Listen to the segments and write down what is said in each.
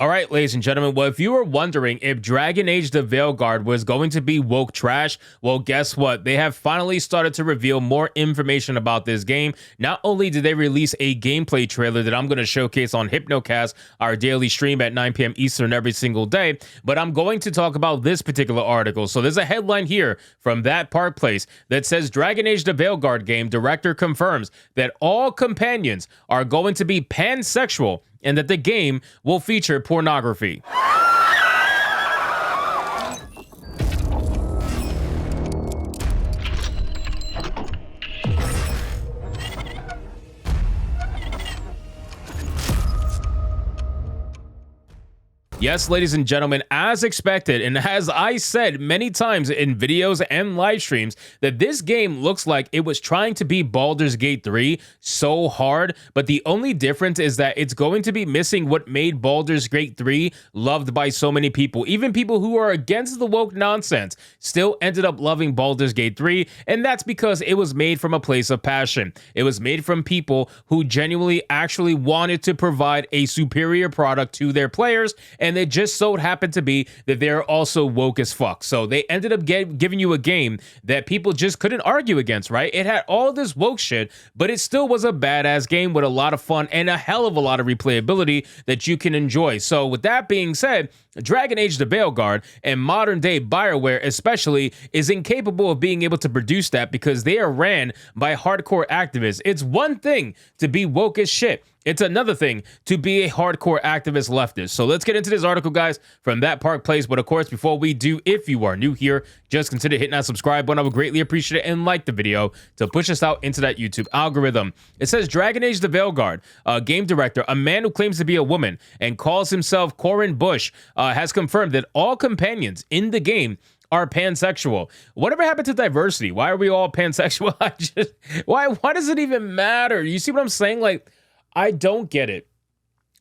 All right, ladies and gentlemen, well, if you were wondering if Dragon Age the Veilguard was going to be woke trash, well, guess what? They have finally started to reveal more information about this game. Not only did they release a gameplay trailer that I'm going to showcase on Hypnocast, our daily stream at 9 p.m. Eastern every single day, but I'm going to talk about this particular article. So there's a headline here from That Park Place that says Dragon Age the Veilguard game director confirms that all companions are going to be pansexual and that the game will feature pornography. Yes, ladies and gentlemen, as expected, and as I said many times in videos and live streams, that this game looks like it was trying to be Baldur's Gate 3 so hard, but the only difference is that it's going to be missing what made Baldur's Gate 3 loved by so many people. Even people who are against the woke nonsense still ended up loving Baldur's Gate 3, and that's because it was made from a place of passion. It was made from people who genuinely actually wanted to provide a superior product to their players, and it just so happened to be that they're also woke as fuck. So they ended up giving you a game that people just couldn't argue against, right? It had all this woke shit, but it still was a badass game with a lot of fun and a hell of a lot of replayability that you can enjoy. So with that being said, Dragon Age the Veilguard and modern day BioWare especially is incapable of being able to produce that because they are ran by hardcore activists. It's one thing to be woke as shit. It's another thing to be a hardcore activist leftist. So let's get into this article, guys, from That Park Place. But of course, before we do, if you are new here, just consider hitting that subscribe button. I would greatly appreciate it, and like the video to push us out into that YouTube algorithm. It says Dragon Age the Veilguard, game director, a man who claims to be a woman and calls himself Corin Bush, has confirmed that all companions in the game are pansexual. Whatever happened to diversity? Why are we all pansexual? Why does it even matter? You see what I'm saying? Like, I don't get it.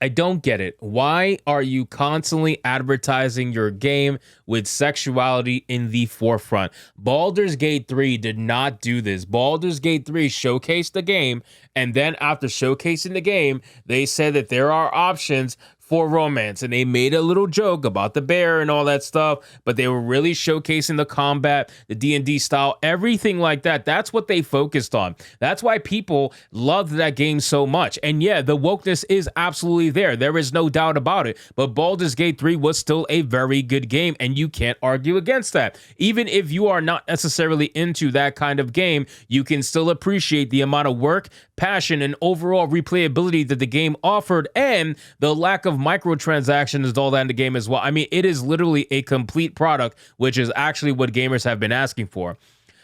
I don't get it. Why are you constantly advertising your game with sexuality in the forefront? Baldur's Gate 3 did not do this. Baldur's Gate 3 showcased the game, and then after showcasing the game, they said that there are options for romance, and they made a little joke about the bear and all that stuff, but they were really showcasing the combat, the D&D style, everything like that. That's what they focused on. That's why people loved that game so much. And yeah, the wokeness is absolutely there. There is no doubt about it. But Baldur's Gate 3 was still a very good game, and you can't argue against that. Even if you are not necessarily into that kind of game, you can still appreciate the amount of work, passion, and overall replayability that the game offered, and the lack of microtransactions and all that in the game as well. I mean, it is literally a complete product, which is actually what gamers have been asking for.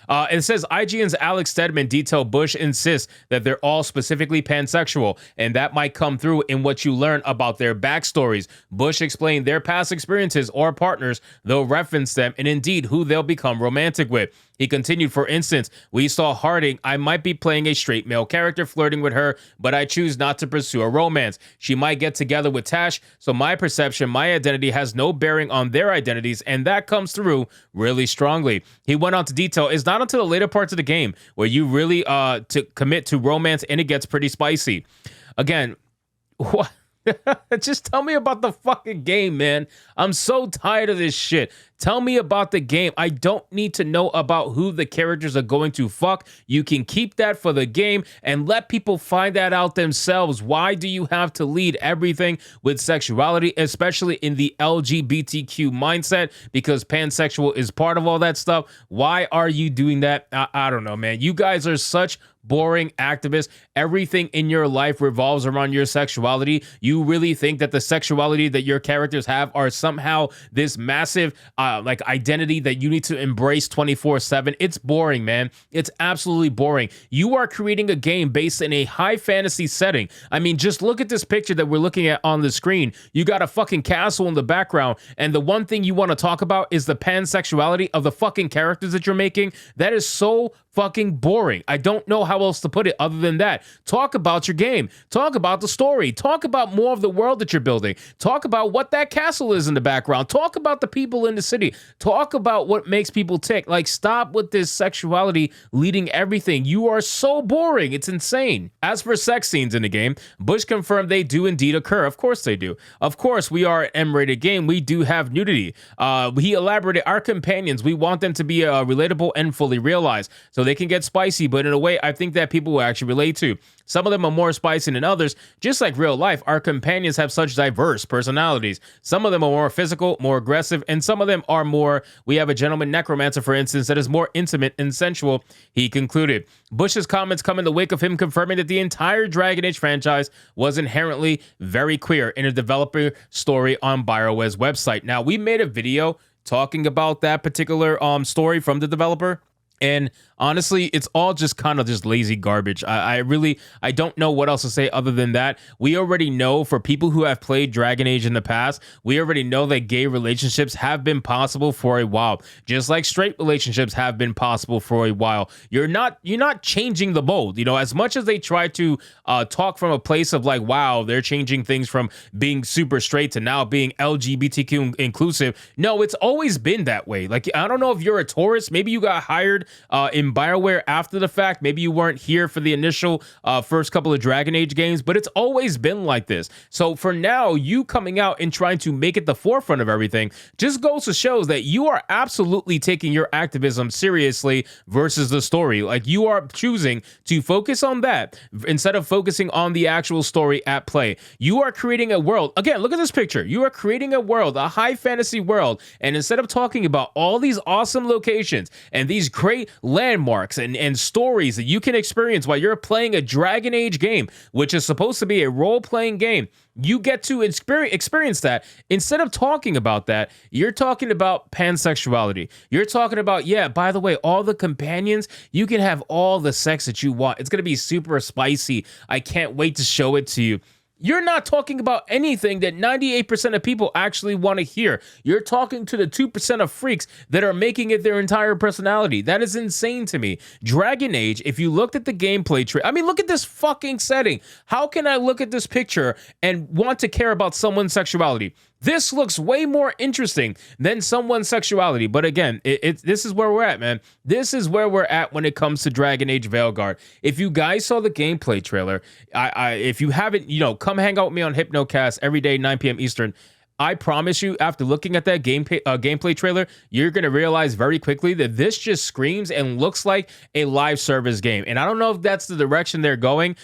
It says IGN's Alex Steadman detailed Bush insists that they're all specifically pansexual, and that might come through in what you learn about their backstories. Bush explained their past experiences or partners, they'll reference them, and indeed who they'll become romantic with. He continued, for instance, we saw Harding. I might be playing a straight male character flirting with her, but I choose not to pursue a romance. She might get together with Tash, so my perception, my identity has no bearing on their identities, and that comes through really strongly. He went on to detail, it's not until the later parts of the game where you really to commit to romance, and it gets pretty spicy. Again, what? Just tell me about the fucking game, man. I'm so tired of this shit. Tell me about the game. I don't need to know about who the characters are going to fuck. You can keep that for the game and let people find that out themselves. Why do you have to lead everything with sexuality, especially in the LGBTQ mindset? Because pansexual is part of all that stuff. Why are you doing that? I don't know, man. You guys are such boring activists. Everything in your life revolves around your sexuality. You really think that the sexuality that your characters have are somehow this massive like identity that you need to embrace 24/7. It's boring, man. It's absolutely boring. You are creating a game based in a high fantasy setting. I mean, just look at this picture that we're looking at on the screen. You got a fucking castle in the background, and the one thing you want to talk about is the pansexuality of the fucking characters that you're making. That is so fucking boring. I don't know how how else to put it other than that. Talk about your game. Talk about the story. Talk about more of the world that you're building. Talk about what that castle is in the background. Talk about the people in the city. Talk about what makes people tick. Like, stop with this sexuality leading everything. You are so boring. It's insane. As for sex scenes in the game, Bush confirmed they do indeed occur. Of course they do. Of course, we are an M-rated game. We do have nudity. He elaborated, our companions, we want them to be relatable and fully realized. So they can get spicy, but in a way I think that people will actually relate to. Some of them are more spicy than others. Just like real life, our companions have such diverse personalities. Some of them are more physical, more aggressive, and some of them are more, we have a gentleman necromancer, for instance, that is more intimate and sensual, he concluded. Bush's comments come in the wake of him confirming that the entire Dragon Age franchise was inherently very queer in a developer story on BioWare's website. Now, we made a video talking about that particular story from the developer. And honestly, it's all just kind of just lazy garbage. I don't know what else to say other than that. We already know, for people who have played Dragon Age in the past, we already know that gay relationships have been possible for a while. Just like straight relationships have been possible for a while. You're not changing the mold. You know, as much as they try to talk from a place of like, wow, they're changing things from being super straight to now being LGBTQ inclusive. No, it's always been that way. Like, I don't know if you're a tourist. Maybe you got hired in BioWare after the fact. Maybe you weren't here for the initial first couple of Dragon Age games, but it's always been like this. So for now, you coming out and trying to make it the forefront of everything just goes to show that you are absolutely taking your activism seriously versus the story. Like, you are choosing to focus on that instead of focusing on the actual story at play. You are creating a world. Again, look at this picture. You are creating a world, a high fantasy world, and instead of talking about all these awesome locations and these great landmarks and stories that you can experience while you're playing a Dragon Age game, which is supposed to be a role-playing game, you get to experience that. Instead of talking about that, you're talking about pansexuality. You're talking about, yeah, by the way, all the companions, you can have all the sex that you want. It's going to be super spicy. I can't wait to show it to you. You're not talking about anything that 98% of people actually want to hear. You're talking to the 2% of freaks that are making it their entire personality. That is insane to me. Dragon Age, if you looked at the gameplay trailer, I mean, look at this fucking setting. How can I look at this picture and want to care about someone's sexuality? This looks way more interesting than someone's sexuality. But again, this is where we're at, man. This is where we're at when it comes to Dragon Age Veilguard. If you guys saw the gameplay trailer, if you haven't, come hang out with me on Hypnocast every day, 9 p.m. Eastern. I promise you, after looking at that gameplay trailer, you're going to realize very quickly that this just screams and looks like a live service game. And I don't know if that's the direction they're going.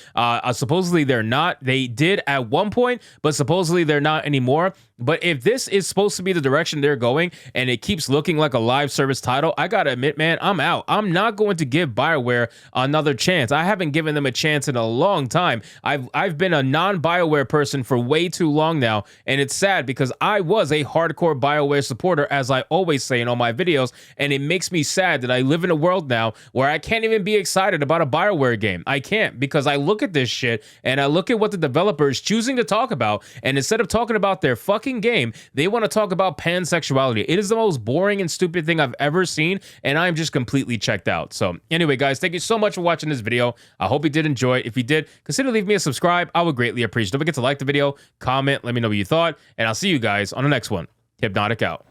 Supposedly they're not. They did at one point, but supposedly they're not anymore. But if this is supposed to be the direction they're going and it keeps looking like a live service title, I gotta admit, man, I'm out. I'm not going to give BioWare another chance. I haven't given them a chance in a long time. I've been a non-BioWare person for way too long now, and it's sad because I was a hardcore BioWare supporter, as I always say in all my videos, and it makes me sad that I live in a world now where I can't even be excited about a BioWare game. I can't, because I look at this shit and I look at what the developer is choosing to talk about, and instead of talking about their fucking game, they want to talk about pansexuality. It is the most boring and stupid thing I've ever seen, and I'm just completely checked out. So anyway, guys, thank you so much for watching this video. I hope you did enjoy it. If you did, consider leaving me a subscribe. I would greatly appreciate it. Don't forget to like the video, comment, let me know what you thought, and I'll see you guys on the next one. Hypnotic out.